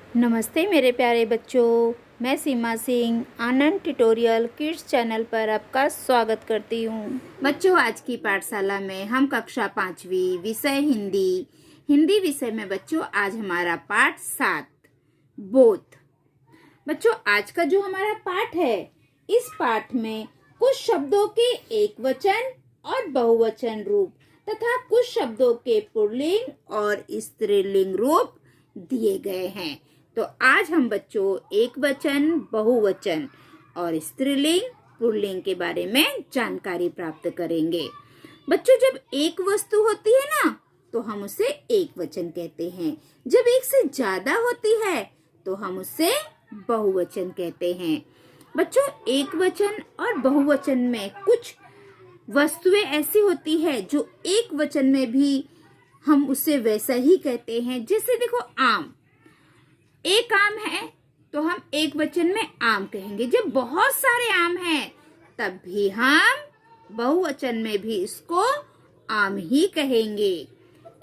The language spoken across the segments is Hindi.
नमस्ते मेरे प्यारे बच्चों, मैं सीमा सिंह आनंद ट्यूटोरियल किड्स चैनल पर आपका स्वागत करती हूँ। बच्चों, आज की पाठशाला में हम कक्षा 5वीं विषय हिंदी विषय में बच्चों आज हमारा पाठ 7 बोध। बच्चों, आज का जो हमारा पाठ है, इस पाठ में कुछ शब्दों के एक वचन और बहुवचन रूप तथा कुछ शब्दों के पुल्लिंग और स्त्रीलिंग रूप दिए गए हैं। तो आज हम बच्चों एक वचन, बहुवचन और स्त्रीलिंग, पुल्लिंग के बारे में जानकारी प्राप्त करेंगे। बच्चों, जब एक वस्तु होती है ना, तो हम उसे एक वचन कहते हैं। जब एक से ज्यादा होती है तो हम उसे बहुवचन कहते हैं। बच्चों, एक वचन और बहुवचन में कुछ वस्तुएं ऐसी होती है जो एक वचन में भी हम उसे वैसा ही कहते हैं। जैसे देखो, आम, एक आम है तो हम एक वचन में आम कहेंगे। जब बहुत सारे आम हैं तब भी हम बहुवचन में भी इसको आम ही कहेंगे।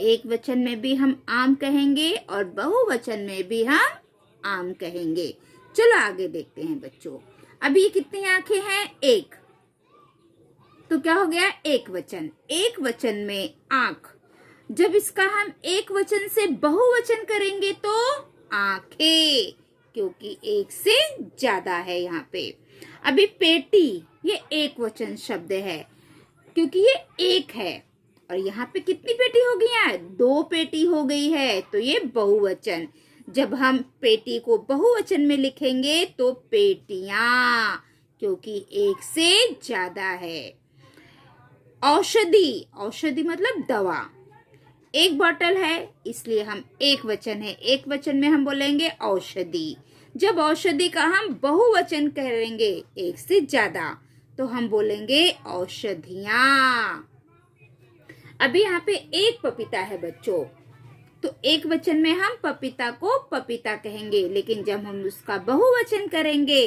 एक वचन में भी हम आम कहेंगे और बहुवचन में भी हम आम कहेंगे। चलो आगे देखते हैं बच्चों। अभी ये कितनी आंखें हैं? एक। तो क्या हो गया? एक वचन। एक वचन में आंख। जब इसका हम एक वचन से बहुवचन करेंगे तो आंखें, क्योंकि एक से ज्यादा है यहाँ पे। अभी पेटी, ये एक वचन शब्द है क्योंकि ये एक है। और यहाँ पे कितनी पेटी हो गई है? 2 पेटी हो गई है, तो ये बहुवचन। जब हम पेटी को बहुवचन में लिखेंगे तो पेटियां, क्योंकि एक से ज्यादा है। औषधि, औषधि मतलब दवा। एक बोतल है इसलिए हम एक वचन है, एक वचन में हम बोलेंगे औषधि। जब औषधि का हम बहुवचन करेंगे एक से ज्यादा तो हम बोलेंगे औषधियां। अभी यहाँ पे एक पपीता है बच्चों, तो एक वचन में हम पपीता को पपीता कहेंगे, लेकिन जब हम उसका बहुवचन करेंगे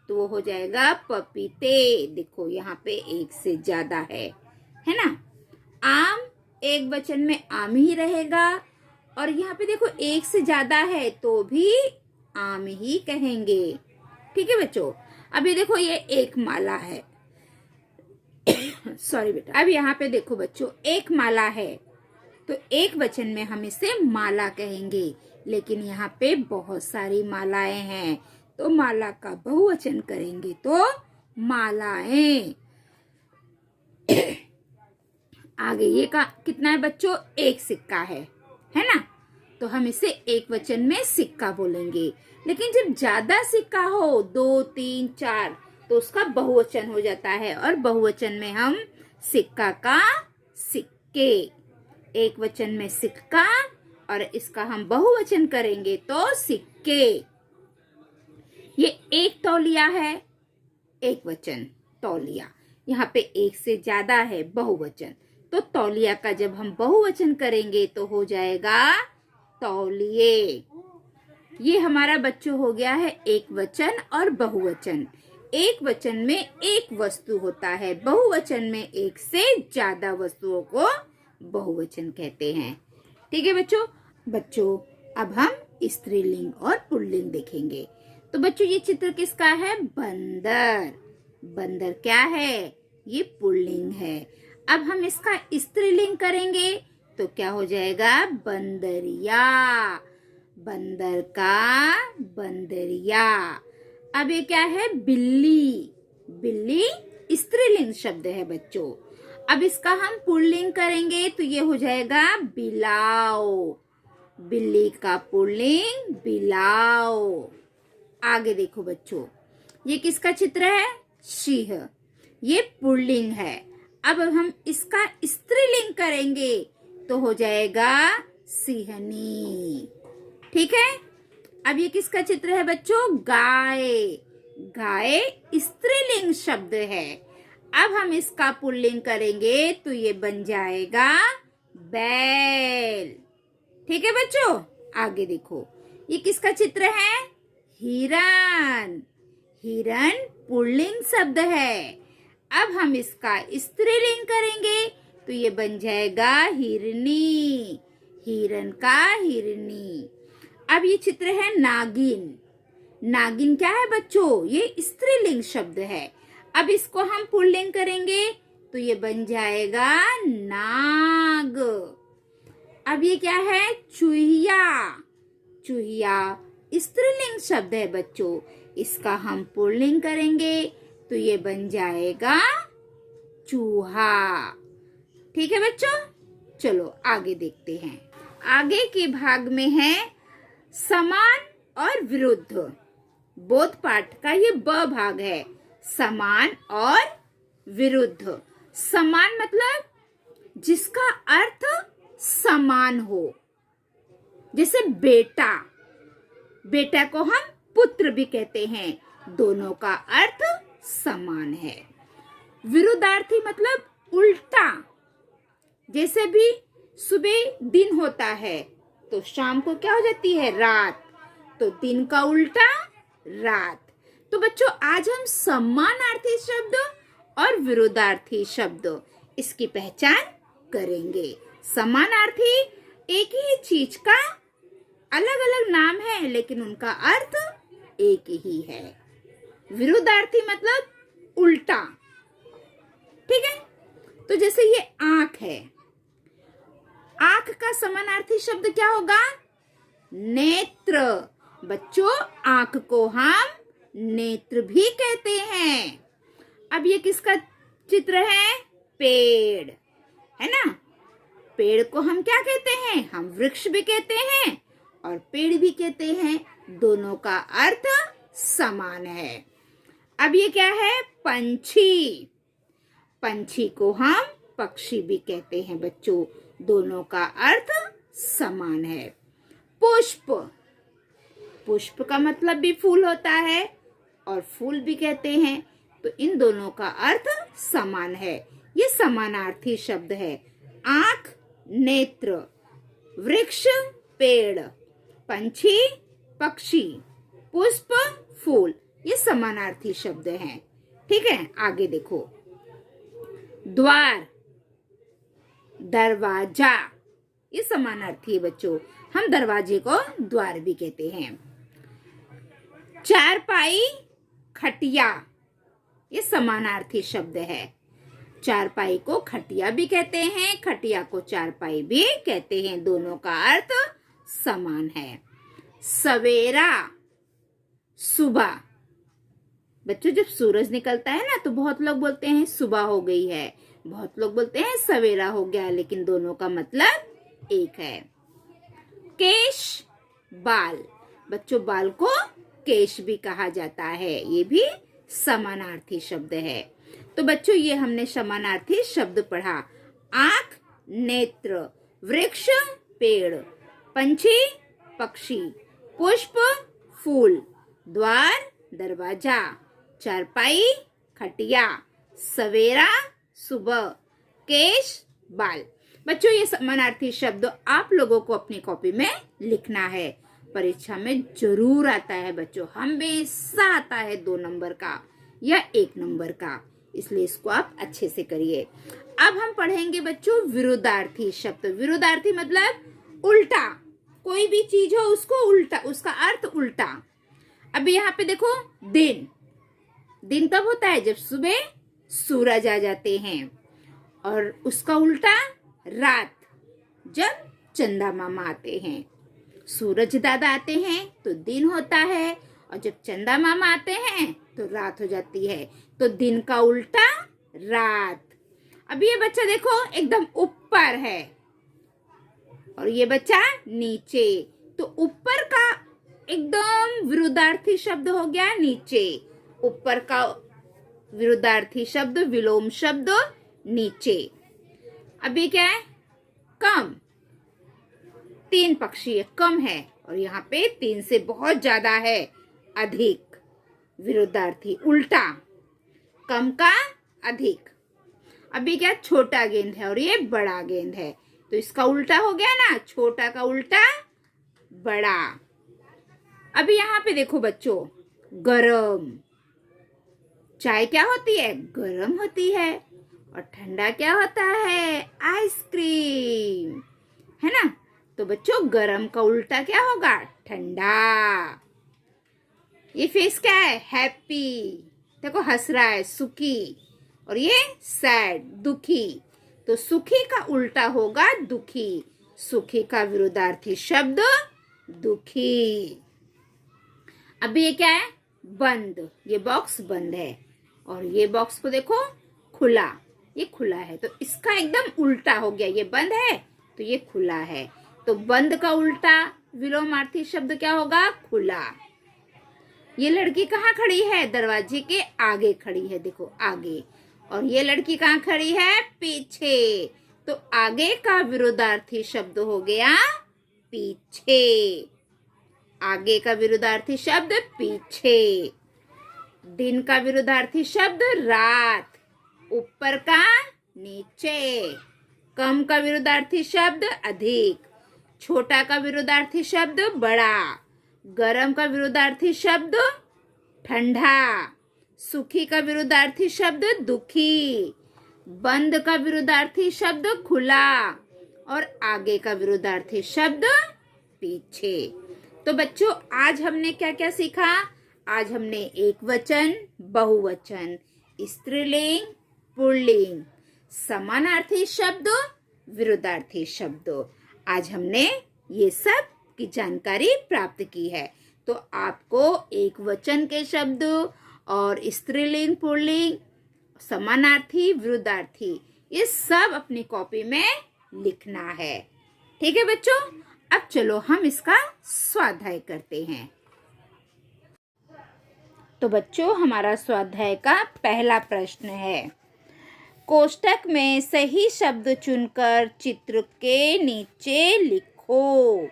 तो वो हो जाएगा पपीते। देखो यहाँ पे एक से ज्यादा है ना। आम, एक वचन में आम ही रहेगा, और यहाँ पे देखो एक से ज्यादा है तो भी आम ही कहेंगे। ठीक है बच्चों। अभी देखो ये एक माला है सॉरी बेटा। अब यहाँ पे देखो बच्चों, एक माला है तो एक वचन में हम इसे माला कहेंगे, लेकिन यहाँ पे बहुत सारी मालाएं हैं तो माला का बहुवचन करेंगे तो मालाएं। आगे ये का कितना है बच्चों? एक सिक्का है ना। तो हम इसे एक वचन में सिक्का बोलेंगे। लेकिन जब ज्यादा सिक्का हो, 2, 3, 4, तो उसका बहुवचन हो जाता है, और बहुवचन में हम सिक्का का सिक्के, एक वचन में सिक्का, और इसका हम बहुवचन करेंगे तो सिक्के। ये एक तौलिया है, एक वचन तौलिया। यहाँ पे एक से ज्यादा है, बहुवचन, तो तौलिया का जब हम बहुवचन करेंगे तो हो जाएगा तौलिए। ये हमारा बच्चों हो गया है एक वचन और बहुवचन। एक वचन में एक वस्तु होता है, बहुवचन में एक से ज्यादा वस्तुओं को बहुवचन कहते हैं। ठीक है बच्चों, अब हम स्त्रीलिंग और पुल्लिंग देखेंगे। तो बच्चों, ये चित्र किसका है? बंदर। बंदर क्या है? ये पुल्लिंग है। अब हम इसका स्त्रीलिंग करेंगे तो क्या हो जाएगा? बंदरिया। बंदर का बंदरिया। अब ये क्या है? बिल्ली। बिल्ली स्त्रीलिंग शब्द है बच्चों। अब इसका हम पुल्लिंग करेंगे तो ये हो जाएगा बिलाओ। बिल्ली का पुल्लिंग बिलाओ। आगे देखो बच्चों, ये किसका चित्र है? सिंह। ये पुल्लिंग है। अब हम इसका स्त्रीलिंग करेंगे तो हो जाएगा सिंहनी। ठीक है। अब ये किसका चित्र है बच्चों? गाय। गाय स्त्रीलिंग शब्द है। अब हम इसका पुल्लिंग करेंगे तो ये बन जाएगा बैल। ठीक है बच्चों। आगे देखो, ये किसका चित्र है? हिरन। हिरन पुल्लिंग शब्द है। अब हम इसका स्त्रीलिंग करेंगे तो ये बन जाएगा हिरनी। हिरन का हिरनी। अब ये चित्र है नागिन। नागिन क्या है बच्चों? ये स्त्रीलिंग शब्द है। अब इसको हम पुल्लिंग करेंगे तो ये बन जाएगा नाग। अब ये क्या है? चूहिया। चूहिया स्त्रीलिंग शब्द है बच्चों, इसका हम पुल्लिंग करेंगे तो ये बन जाएगा चूहा। ठीक है बच्चों, चलो आगे देखते हैं। आगे के भाग में है समान और विरुद्ध। बोध पाठ का ये ब भाग है, समान और विरुद्ध। समान मतलब जिसका अर्थ समान हो, जैसे बेटा। बेटा को हम पुत्र भी कहते हैं, दोनों का अर्थ समान है। विरुद्धार्थी मतलब उल्टा। जैसे भी सुबह दिन होता है तो शाम को क्या हो जाती है? रात। तो दिन का उल्टा रात। तो बच्चों आज हम समानार्थी शब्द और विरुद्धार्थी शब्द इसकी पहचान करेंगे। समानार्थी एक ही चीज का अलग अलग नाम है लेकिन उनका अर्थ एक ही है। विरुद्धार्थी मतलब उल्टा। ठीक है, तो जैसे ये आंख है, आंख का समानार्थी शब्द क्या होगा? नेत्र। बच्चों आंख को हम नेत्र भी कहते हैं। अब ये किसका चित्र है? पेड़ है ना। पेड़ को हम क्या कहते हैं? हम वृक्ष भी कहते हैं और पेड़ भी कहते हैं, दोनों का अर्थ समान है। अब ये क्या है? पंछी। पंछी को हम पक्षी भी कहते हैं बच्चों, दोनों का अर्थ समान है। पुष्प। पुष्प का मतलब भी फूल होता है और फूल भी कहते हैं, तो इन दोनों का अर्थ समान है। ये समानार्थी शब्द है। आंख नेत्र, वृक्ष पेड़, पंछी पक्षी, पुष्प फूल, ये समानार्थी शब्द हैं। ठीक है, आगे देखो। द्वार, दरवाजा, ये समानार्थी है बच्चों, हम दरवाजे को द्वार भी कहते हैं। चारपाई खटिया, ये समानार्थी शब्द है। चारपाई को खटिया भी कहते हैं, खटिया को चारपाई भी कहते हैं, दोनों का अर्थ समान है। सवेरा, सुबह। बच्चों जब सूरज निकलता है ना तो बहुत लोग बोलते हैं सुबह हो गई है, बहुत लोग बोलते हैं सवेरा हो गया, लेकिन दोनों का मतलब एक है। केश, बाल। बच्चों बाल को केश भी कहा जाता है, ये भी समानार्थी शब्द है। तो बच्चों ये हमने समानार्थी शब्द पढ़ा। आंख नेत्र, वृक्ष पेड़, पंछी पक्षी, पुष्प फूल, द्वार दरवाजा, चारपाई खटिया, सवेरा सुबह, केश बाल। बच्चों ये समानार्थी शब्द आप लोगों को अपनी कॉपी में लिखना है, परीक्षा में जरूर आता है बच्चों, हमेशा आता है 2 नंबर का या 1 नंबर का, इसलिए इसको आप अच्छे से करिए। अब हम पढ़ेंगे बच्चों विरुद्धार्थी शब्द। विरुद्धार्थी मतलब उल्टा, कोई भी चीज हो उसको उल्टा, उसका अर्थ उल्टा। अभी यहाँ पे देखो, दिन। दिन कब होता है? जब सुबह सूरज आ जाते हैं, और उसका उल्टा रात, जब चंदा मामा आते हैं। सूरज दादा आते हैं तो दिन होता है, और जब चंदा मामा आते हैं तो रात हो जाती है, तो दिन का उल्टा रात। अब ये बच्चा देखो एकदम ऊपर है और ये बच्चा नीचे, तो ऊपर का एकदम विरुद्धार्थी शब्द हो गया नीचे। ऊपर का विरुद्धार्थी शब्द विलोम शब्द नीचे। अब ये क्या है? कम। 3 पक्षी है, कम है, और यहाँ पे 3 से बहुत ज्यादा है, अधिक। विरुद्धार्थी उल्टा, कम का अधिक। अभी क्या? छोटा गेंद है और ये बड़ा गेंद है, तो इसका उल्टा हो गया ना, छोटा का उल्टा बड़ा। अभी यहाँ पे देखो बच्चों, गरम। चाय क्या होती है? गरम होती है, और ठंडा क्या होता है? आइसक्रीम, है ना। तो बच्चों गरम का उल्टा क्या होगा? ठंडा। ये फेस क्या है? हैप्पी। देखो हंस रहा है, सुखी। और ये सैड, दुखी। तो सुखी का उल्टा होगा दुखी। सुखी का विरुद्धार्थी शब्द दुखी। अभी ये क्या है? बंद। ये बॉक्स बंद है और ये बॉक्स को देखो खुला। ये खुला है तो इसका एकदम उल्टा हो गया। ये बंद है तो ये खुला है। तो बंद का उल्टा विलोमार्थी शब्द क्या होगा? खुला। ये लड़की कहाँ खड़ी है? दरवाजे के आगे खड़ी है, देखो आगे। और ये लड़की कहाँ खड़ी है? पीछे। तो आगे का विरोधार्थी शब्द हो गया पीछे। आगे का विरोधार्थी शब्द पीछे। दिन का विरोधार्थी शब्द रात। ऊपर का नीचे। कम का विरोधार्थी शब्द अधिक। छोटा का विरोधार्थी शब्द बड़ा। गरम का विरोधार्थी शब्द ठंडा। सुखी का विरोधार्थी शब्द दुखी। बंद का विरोधार्थी शब्द खुला। और आगे का विरोधार्थी शब्द पीछे। तो बच्चों आज हमने क्या क्या सीखा? आज हमने एक वचन, बहुवचन, स्त्रीलिंग, पुल्लिंग, समानार्थी शब्द, विरोधार्थी शब्द, आज हमने ये सब की जानकारी प्राप्त की है। तो आपको एक वचन के शब्द और स्त्रीलिंग, पुल्लिंग, समानार्थी, विरुद्धार्थी ये सब अपनी कॉपी में लिखना है। ठीक है बच्चों, अब चलो हम इसका स्वाध्याय करते हैं। तो बच्चों हमारा स्वाध्याय का पहला प्रश्न है, कोष्टक में सही शब्द चुनकर चित्र के नीचे लिखो।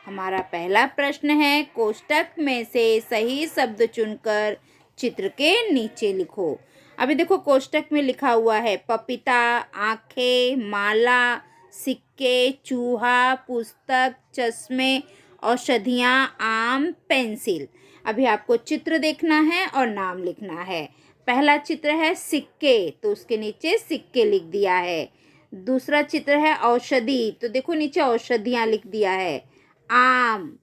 हमारा पहला प्रश्न है, कोष्टक में से सही शब्द चुनकर चित्र के नीचे लिखो। अभी देखो कोष्टक में लिखा हुआ है पपीता, आंखें, माला, सिक्के, चूहा, पुस्तक, चश्मे, औषधियाँ, आम, पेंसिल। अभी आपको चित्र देखना है और नाम लिखना है। पहला चित्र है सिक्के, तो उसके नीचे सिक्के लिख दिया है। दूसरा चित्र है औषधि, तो देखो नीचे औषधियाँ लिख दिया है। आम,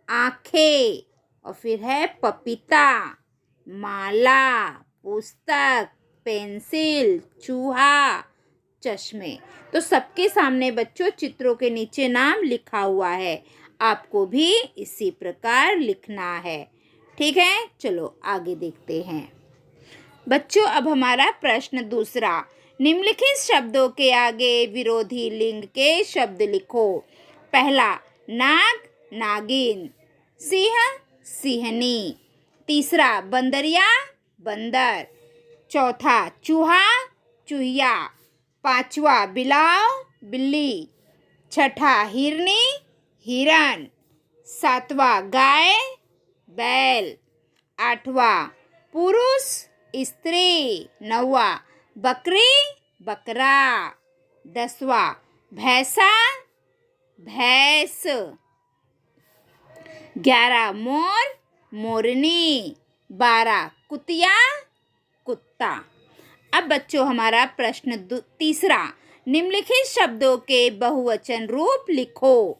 आंखें, और फिर है पपीता, माला, पुस्तक, पेंसिल, चूहा, चश्मे। तो सबके सामने बच्चों चित्रों के नीचे नाम लिखा हुआ है। आपको भी इसी प्रकार लिखना है। ठीक है, चलो आगे देखते हैं। बच्चों अब हमारा प्रश्न दूसरा, निम्नलिखित शब्दों के आगे विरोधी लिंग के शब्द लिखो। पहला नाग, नागिन। सिंह, सिंहनी। तीसरा बंदरिया, बंदर। चौथा चूहा, चूहिया। पांचवा बिलाव, बिल्ली। छठा हिरनी, हिरन। सातवां गाय, बैल। आठवां पुरुष, स्त्री। नौवा बकरी, बकरा। 10वां भैंसा, भैंस। 11 मोर, मोरनी। 12 कुतिया, कुत्ता। अब बच्चों हमारा प्रश्न तीसरा, निम्नलिखित शब्दों के बहुवचन रूप लिखो।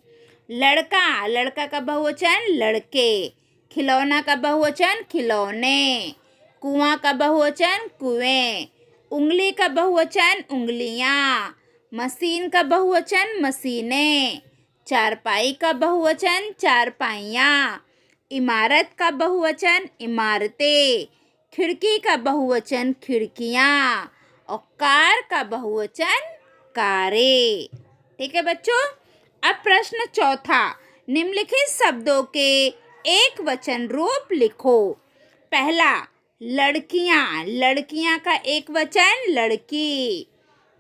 लड़का, लड़का का बहुवचन लड़के। खिलौना का बहुवचन खिलौने। कुआं का बहुवचन कुएं। उंगली का बहुवचन उंगलियां। मशीन का बहुवचन मशीनें। चारपाई का बहुवचन चारपाइयाँ। इमारत का बहुवचन इमारतें। खिड़की का बहुवचन खिड़कियाँ। और कार का बहुवचन कारें। ठीक है बच्चों, अब प्रश्न चौथा, निम्नलिखित शब्दों के एक वचन रूप लिखो। पहला लड़कियां, लड़कियां का एक वचन लड़की।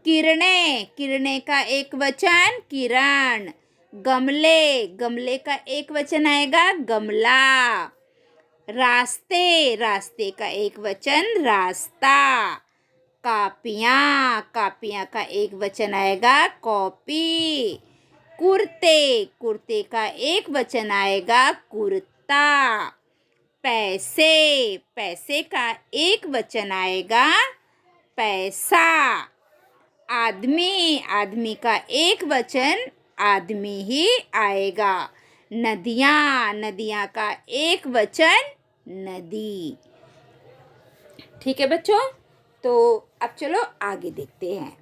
किरणें, किरणें का एक वचन किरण। गमले, गमले का एक वचन आएगा गमला। रास्ते, रास्ते का एक वचन रास्ता। कापियाँ, कापियाँ का एक वचन आएगा कॉपी। कुर्ते, कुर्ते का एक वचन आएगा कुर्ता। पैसे, पैसे का एक वचन आएगा पैसा। आदमी, आदमी का एक वचन आदमी ही आएगा। नदियाँ, नदियाँ का एक वचन नदी। ठीक है बच्चों, तो अब चलो आगे देखते हैं।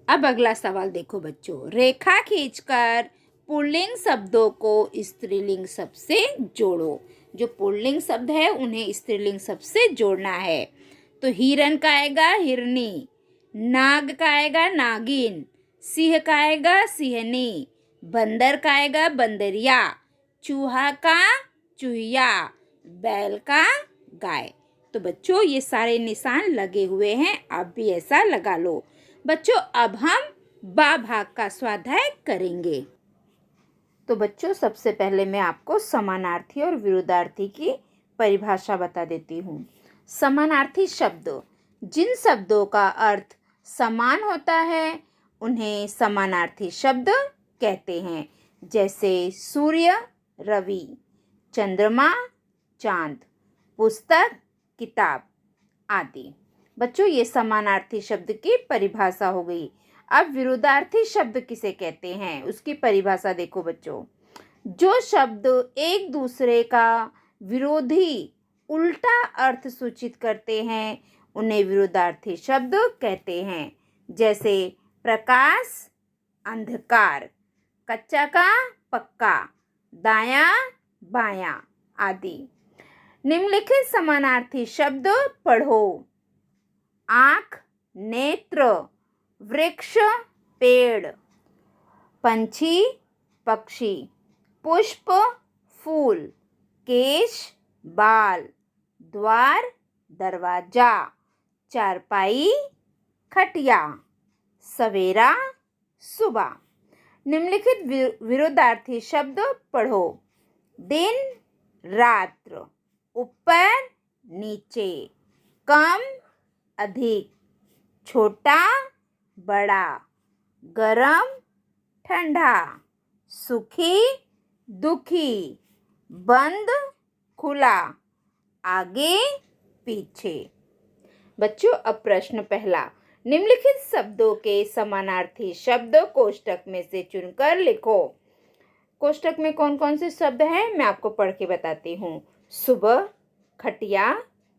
अब अगला सवाल देखो बच्चों। रेखा खींचकर पुल्लिंग शब्दों को स्त्रीलिंग शब्द से जोड़ो। जो पुल्लिंग शब्द है उन्हें स्त्रीलिंग शब्द से जोड़ना है। तो हिरन का आएगा हिरनी, नाग का आएगा नागिन, सिंह का आएगा सिंहनी, बंदर का आएगा बंदरिया, चूहा का चूहिया, बैल का गाय। तो बच्चों ये सारे निशान लगे हुए हैं, आप भी ऐसा लगा लो। बच्चों अब हम बा भाग का स्वाध्याय करेंगे। तो बच्चों सबसे पहले मैं आपको समानार्थी और विरुद्धार्थी की परिभाषा बता देती हूँ। समानार्थी शब्द, जिन शब्दों का अर्थ समान होता है उन्हें समानार्थी शब्द कहते हैं। जैसे सूर्य रवि, चंद्रमा चांद, पुस्तक किताब आदि। बच्चों ये समानार्थी शब्द की परिभाषा हो गई। अब विरुद्धार्थी शब्द किसे कहते हैं उसकी परिभाषा देखो बच्चों। जो शब्द एक दूसरे का विरोधी उल्टा अर्थ सूचित करते हैं उन्हें विरुद्धार्थी शब्द कहते हैं। जैसे प्रकाश अंधकार, कच्चा का पक्का, दायां बायां आदि। निम्नलिखित समानार्थी शब्द पढ़ो। आँख नेत्र, वृक्ष पेड़, पंछी पक्षी, पुष्प फूल, केश बाल, द्वार दरवाजा, चारपाई खटिया, सवेरा सुबह। निम्नलिखित विरुद्धार्थी शब्द पढ़ो। दिन रात्र, ऊपर नीचे, कम अधिक, छोटा बड़ा, गरम ठंडा, सुखी दुखी, बंद खुला, आगे पीछे। बच्चों अब प्रश्न पहला। निम्नलिखित शब्दों के समानार्थी शब्द कोष्टक में से चुनकर लिखो। कोष्टक में कौन कौन से शब्द हैं मैं आपको पढ़ के बताती हूँ। सुबह, खटिया,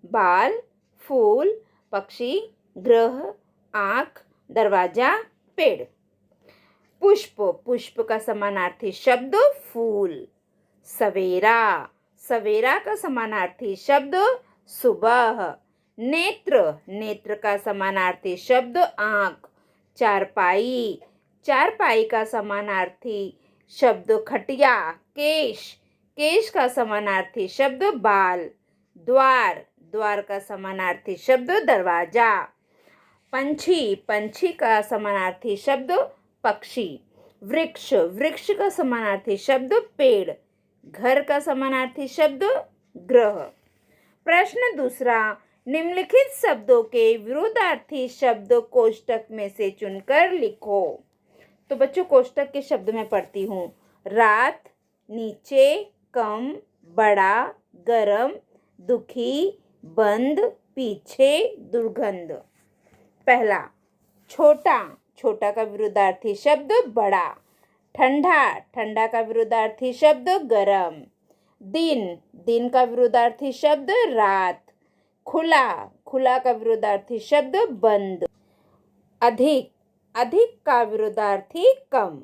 बाल, फूल, पक्षी, ग्रह, आँख, दरवाजा, पेड़। पुष्प, पुष्प का समानार्थी शब्द फूल। सवेरा, सवेरा का समानार्थी शब्द सुबह। नेत्र, नेत्र का समानार्थी शब्द आँख। चारपाई, चारपाई का समानार्थी शब्द खटिया। केश, केश का समानार्थी शब्द बाल। द्वार, द्वार का समानार्थी शब्द दरवाजा। पंछी, पंछी का समानार्थी शब्द पक्षी। वृक्ष, वृक्ष का समानार्थी शब्द पेड़। घर का समानार्थी शब्द गृह। प्रश्न दूसरा, निम्नलिखित शब्दों के विरोधार्थी शब्द कोष्टक में से चुनकर लिखो। तो बच्चों कोष्टक के शब्द मैं पढ़ती हूँ। रात, नीचे, कम, बड़ा, गरम, दुखी, बंद, पीछे, दुर्गंध। पहला, छोटा, छोटा का विरोधार्थी शब्द बड़ा। ठंडा, ठंडा का विरोधार्थी शब्द गरम। दिन, दिन का विरोधार्थी शब्द रात। खुला, खुला का विरोधार्थी शब्द बंद। अधिक, अधिक का विरोधार्थी कम।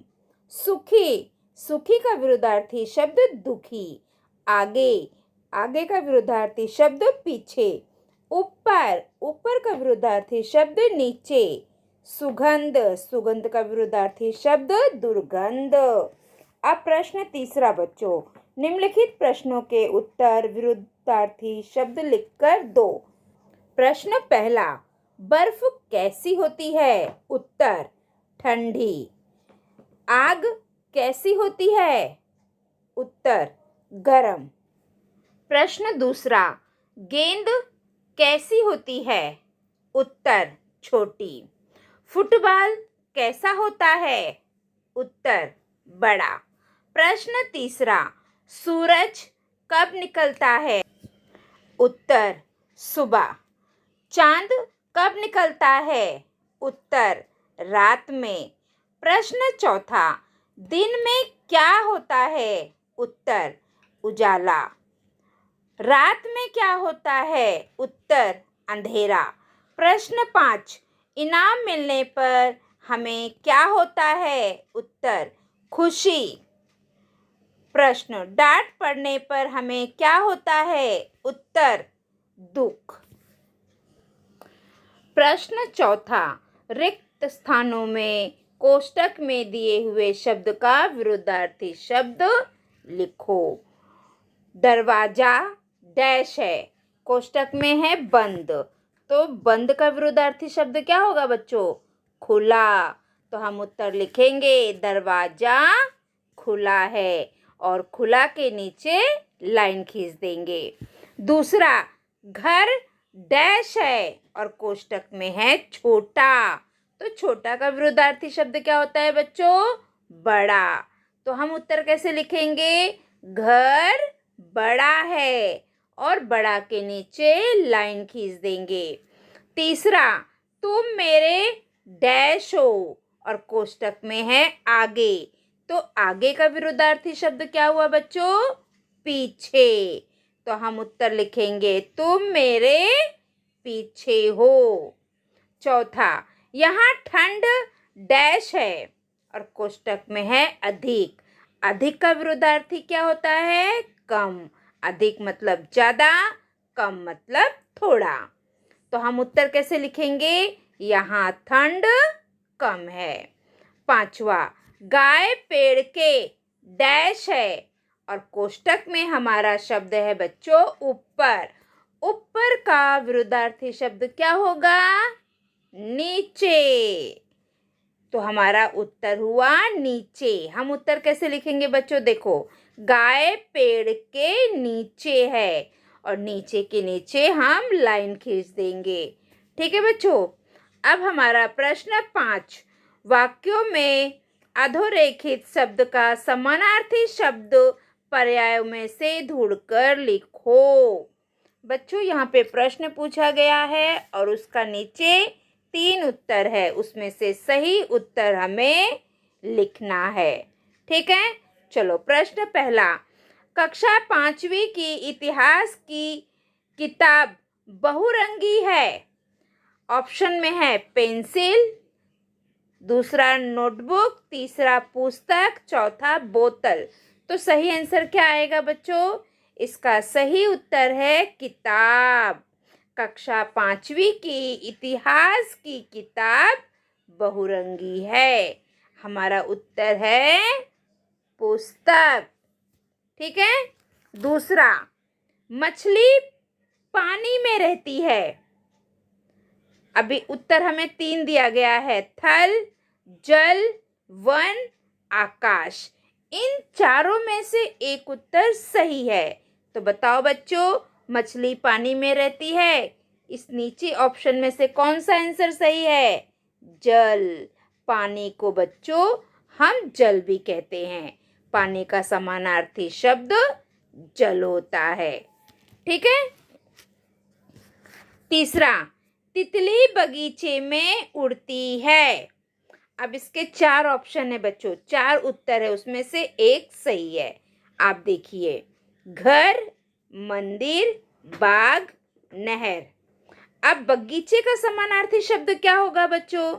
सुखी, सुखी का विरोधार्थी शब्द दुखी। आगे, आगे का विरोधार्थी शब्द पीछे। ऊपर, ऊपर का विरोधार्थी शब्द नीचे। सुगंध, सुगंध का विरोधार्थी शब्द दुर्गंध। अब प्रश्न तीसरा बच्चों, निम्नलिखित प्रश्नों के उत्तर विरोधार्थी शब्द लिखकर दो। प्रश्न पहला, बर्फ कैसी होती है? उत्तर, ठंडी। आग कैसी होती है? उत्तर, गरम। प्रश्न दूसरा, गेंद कैसी होती है? उत्तर, छोटी। फुटबॉल कैसा होता है? उत्तर, बड़ा। प्रश्न तीसरा, सूरज कब निकलता है? उत्तर, सुबह। चांद कब निकलता है? उत्तर, रात में। प्रश्न चौथा, दिन में क्या होता है? उत्तर, उजाला। रात में क्या होता है? उत्तर, अंधेरा। प्रश्न 5, इनाम मिलने पर हमें क्या होता है? उत्तर, खुशी। प्रश्न, डांट पड़ने पर हमें क्या होता है? उत्तर, दुख। प्रश्न चौथा, रिक्त स्थानों में कोष्टक में दिए हुए शब्द का विरोधार्थी शब्द लिखो। दरवाजा डैश है, कोष्टक में है बंद, तो बंद का विरोधार्थी शब्द क्या होगा बच्चों? खुला। तो हम उत्तर लिखेंगे दरवाजा खुला है और खुला के नीचे लाइन खींच देंगे। दूसरा, घर डैश है और कोष्टक में है छोटा, तो छोटा का विरोधार्थी शब्द क्या होता है बच्चों? बड़ा। तो हम उत्तर कैसे लिखेंगे? घर बड़ा है और बड़ा के नीचे लाइन खींच देंगे। तीसरा, तुम मेरे डैश हो और कोष्टक में है आगे, तो आगे का विरोधार्थी शब्द क्या हुआ बच्चों? पीछे। तो हम उत्तर लिखेंगे तुम मेरे पीछे हो। चौथा, यहाँ ठंड डैश है और कोष्टक में है अधिक, अधिक का विरोधार्थी क्या होता है? कम। अधिक मतलब ज्यादा, कम मतलब थोड़ा। तो हम उत्तर कैसे लिखेंगे? यहाँ ठंड कम है। पांचवा, गाय पेड़ के डैश है और कोष्टक में हमारा शब्द है बच्चों ऊपर, ऊपर का विरोधार्थी शब्द क्या होगा? नीचे। तो हमारा उत्तर हुआ नीचे। हम उत्तर कैसे लिखेंगे बच्चों? देखो, गाय पेड़ के नीचे है और नीचे के नीचे हम लाइन खींच देंगे। ठीक है बच्चों। अब हमारा प्रश्न 5, वाक्यों में अधोरेखित शब्द का समानार्थी शब्द पर्यायों में से ढूंढकर लिखो। बच्चों यहाँ पे प्रश्न पूछा गया है और उसका नीचे 3 उत्तर है, उसमें से सही उत्तर हमें लिखना है। ठीक है, चलो प्रश्न पहला, कक्षा 5वीं की इतिहास की किताब बहुरंगी है। ऑप्शन में है पेंसिल, दूसरा नोटबुक, तीसरा पुस्तक, चौथा बोतल। तो सही आंसर क्या आएगा बच्चों? इसका सही उत्तर है किताब। कक्षा 5वीं की इतिहास की किताब बहुरंगी है। हमारा उत्तर है पुस्तक। ठीक है। दूसरा, मछली पानी में रहती है। अभी उत्तर हमें 3 दिया गया है, थल, जल, वन, आकाश। इन चारों में से एक उत्तर सही है। तो बताओ बच्चों, मछली पानी में रहती है, इस नीचे ऑप्शन में से कौन सा आंसर सही है? जल। पानी को बच्चों हम जल भी कहते हैं। पानी का समानार्थी शब्द जल होता है। ठीक है। तीसरा, तितली बगीचे में उड़ती है। अब इसके 4 ऑप्शन है बच्चों, 4 उत्तर है, उसमें से एक सही है। आप देखिए, घर, मंदिर, बाग, नहर। अब बगीचे का समानार्थी शब्द क्या होगा बच्चों?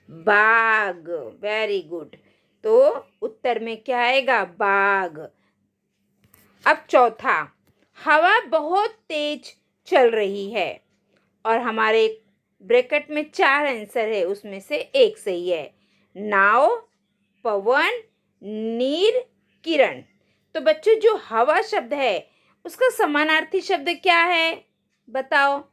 बाग। Very good. तो उत्तर में क्या आएगा? बाग। अब चौथा, हवा बहुत तेज चल रही है और हमारे ब्रैकेट में 4 आंसर है, उसमें से एक सही है। नाव, पवन, नीर, किरण। तो बच्चों, जो हवा शब्द है उसका समानार्थी शब्द क्या है? बताओ।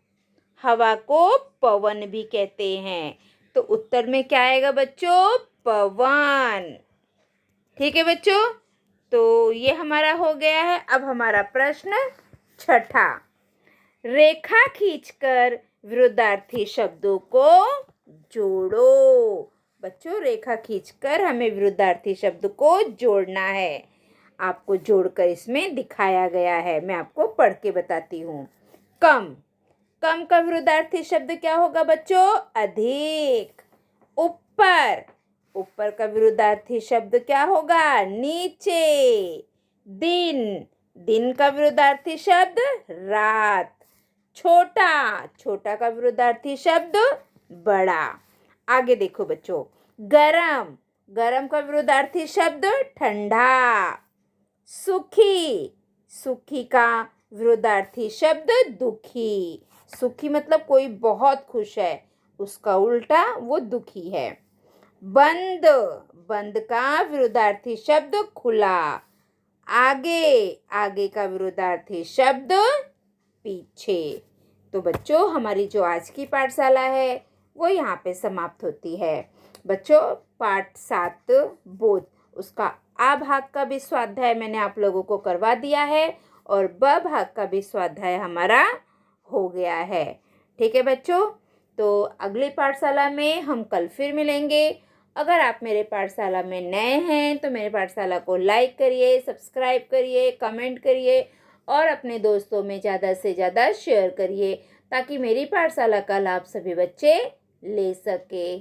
हवा को पवन भी कहते हैं। तो उत्तर में क्या आएगा बच्चों? पवन। ठीक है बच्चों। तो ये हमारा हो गया है। अब हमारा प्रश्न छठा, रेखा खींचकर विरुद्धार्थी शब्दों को जोड़ो। बच्चों, रेखा खींचकर हमें विरुद्धार्थी शब्द को जोड़ना है। आपको जोड़कर इसमें दिखाया गया है, मैं आपको पढ़ के बताती हूँ। कम। कम का विरुद्धार्थी शब्द क्या होगा बच्चों? अधिक। ऊपर। ऊपर का विरुद्धार्थी शब्द क्या होगा? नीचे। दिन। दिन का विरुद्धार्थी शब्द रात। छोटा। छोटा का विरुद्धार्थी शब्द बड़ा। आगे देखो बच्चों, गरम। गरम का विरुद्धार्थी शब्द ठंडा। सुखी। सुखी का विरुद्धार्थी शब्द दुखी। सुखी मतलब कोई बहुत खुश है, उसका उल्टा वो दुखी है। बंद। बंद का विरुद्धार्थी शब्द खुला। आगे। आगे का विरुद्धार्थी शब्द पीछे। तो बच्चों, हमारी जो आज की पाठशाला है वो यहाँ पे समाप्त होती है। बच्चों, पाठ 7 बोध, उसका आ भाग का भी स्वाध्याय मैंने आप लोगों को करवा दिया है और ब भाग का भी स्वाध्याय हमारा हो गया है। ठीक है बच्चों। तो अगली पाठशाला में हम कल फिर मिलेंगे। अगर आप मेरे पाठशाला में नए हैं तो मेरे पाठशाला को लाइक करिए, सब्सक्राइब करिए, कमेंट करिए और अपने दोस्तों में ज़्यादा से ज़्यादा शेयर करिए ताकि मेरी पाठशाला का लाभ सभी बच्चे ले सके।